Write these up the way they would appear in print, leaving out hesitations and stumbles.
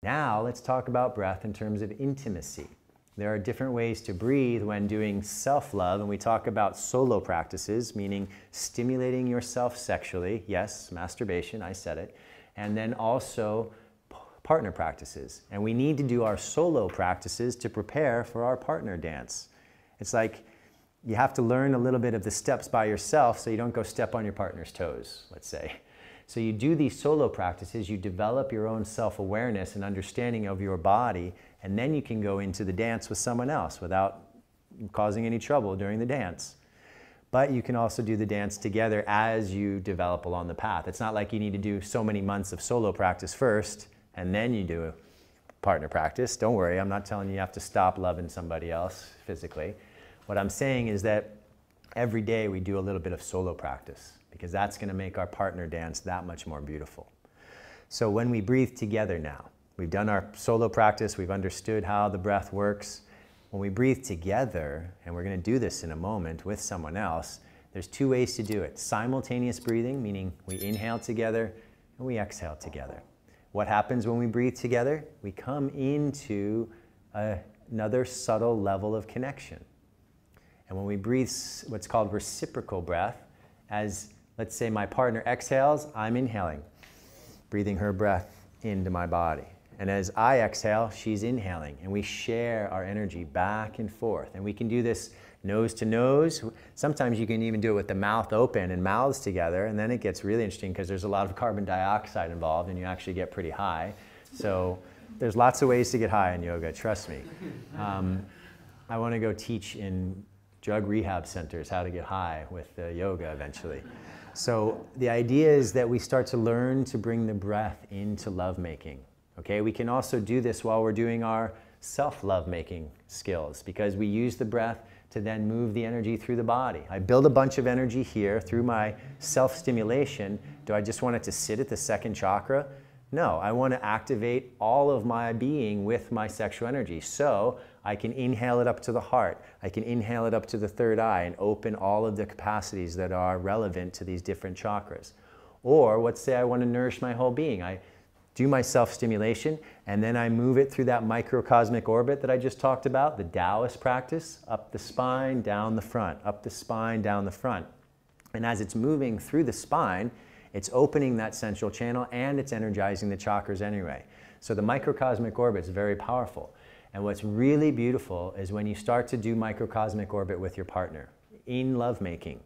Now let's talk about breath in terms of intimacy. There are different ways to breathe when doing self-love, and we talk about solo practices, meaning stimulating yourself sexually. Yes, masturbation, I said it. And then also partner practices. And we need to do our solo practices to prepare for our partner dance. It's like you have to learn a little bit of the steps by yourself so you don't go step on your partner's toes, let's say. So you do these solo practices, you develop your own self-awareness and understanding of your body, and then you can go into the dance with someone else without causing any trouble during the dance. But you can also do the dance together as you develop along the path. It's not like you need to do so many months of solo practice first, and then you do a partner practice. Don't worry, I'm not telling you have to stop loving somebody else physically. What I'm saying is that every day we do a little bit of solo practice, because that's going to make our partner dance that much more beautiful. So when we breathe together now, we've done our solo practice, we've understood how the breath works. When we breathe together, and we're going to do this in a moment with someone else, there's two ways to do it. Simultaneous breathing, meaning we inhale together and we exhale together. What happens when we breathe together? We come into another subtle level of connection. And when we breathe what's called reciprocal breath, as let's say my partner exhales, I'm inhaling, breathing her breath into my body. And as I exhale, she's inhaling, and we share our energy back and forth. And we can do this nose to nose. Sometimes you can even do it with the mouth open and mouths together, and then it gets really interesting because there's a lot of carbon dioxide involved and you actually get pretty high. So there's lots of ways to get high in yoga, trust me. I want to go teach in drug rehab centers how to get high with yoga eventually. So the idea is that we start to learn to bring the breath into lovemaking. Okay, we can also do this while we're doing our self-love-making skills, because we use the breath to then move the energy through the body. I build a bunch of energy here through my self-stimulation. Do I just want it to sit at the second chakra? No, I want to activate all of my being with my sexual energy. So I can inhale it up to the heart. I can inhale it up to the third eye and open all of the capacities that are relevant to these different chakras. Or let's say I want to nourish my whole being. I do my self-stimulation, and then I move it through that microcosmic orbit that I just talked about, the Taoist practice, up the spine, down the front, up the spine, down the front. And as it's moving through the spine, it's opening that central channel and it's energizing the chakras anyway. So the microcosmic orbit is very powerful. And what's really beautiful is when you start to do microcosmic orbit with your partner in lovemaking.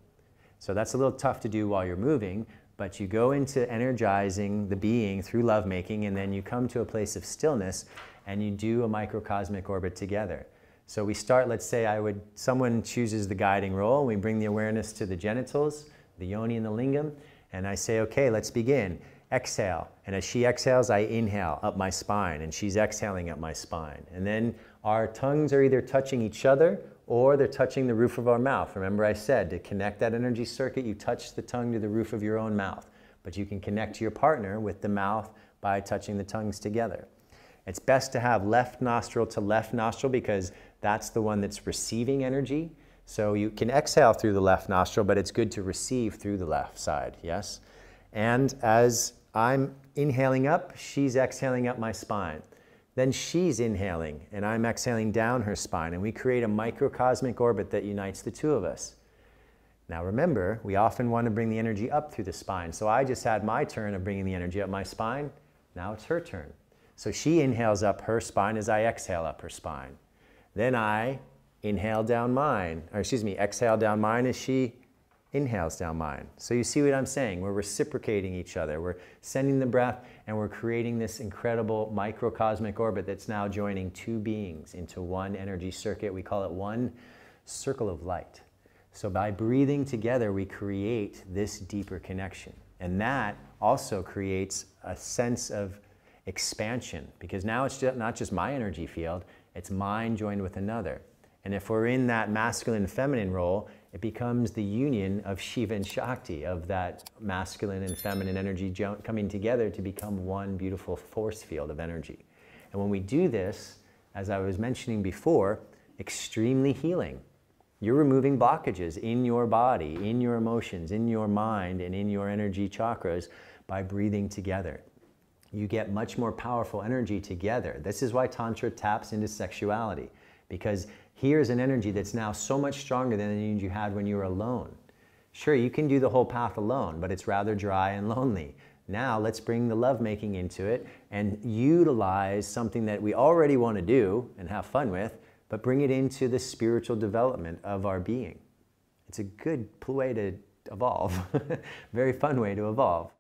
So that's a little tough to do while you're moving, but you go into energizing the being through lovemaking, and then you come to a place of stillness and you do a microcosmic orbit together. So we start, let's say someone chooses the guiding role, and we bring the awareness to the genitals, the yoni and the lingam, and I say, okay, let's begin. Exhale, and as she exhales, I inhale up my spine, and she's exhaling up my spine. And then our tongues are either touching each other or they're touching the roof of our mouth. Remember I said, to connect that energy circuit, you touch the tongue to the roof of your own mouth. But you can connect to your partner with the mouth by touching the tongues together. It's best to have left nostril to left nostril because that's the one that's receiving energy. So you can exhale through the left nostril, but it's good to receive through the left side, yes? And as I'm inhaling up, she's exhaling up my spine. Then she's inhaling, and I'm exhaling down her spine, and we create a microcosmic orbit that unites the two of us. Now remember, we often want to bring the energy up through the spine, so I just had my turn of bringing the energy up my spine. Now it's her turn. So she inhales up her spine as I exhale up her spine. Then I inhale down mine, or excuse me, exhale down mine as she inhales down mine. So you see what I'm saying? We're reciprocating each other. We're sending the breath, and we're creating this incredible microcosmic orbit that's now joining two beings into one energy circuit. We call it one circle of light. So by breathing together, we create this deeper connection. And that also creates a sense of expansion, because now it's not just my energy field, it's mine joined with another. And if we're in that masculine and feminine role, it becomes the union of Shiva and Shakti, of that masculine and feminine energy coming together to become one beautiful force field of energy. And when we do this, as I was mentioning before, extremely healing. You're removing blockages in your body, in your emotions, in your mind, and in your energy chakras by breathing together. You get much more powerful energy together. This is why Tantra taps into sexuality, because here's an energy that's now so much stronger than the energy you had when you were alone. Sure, you can do the whole path alone, but it's rather dry and lonely. Now let's bring the lovemaking into it and utilize something that we already want to do and have fun with, but bring it into the spiritual development of our being. It's a good way to evolve. Very fun way to evolve.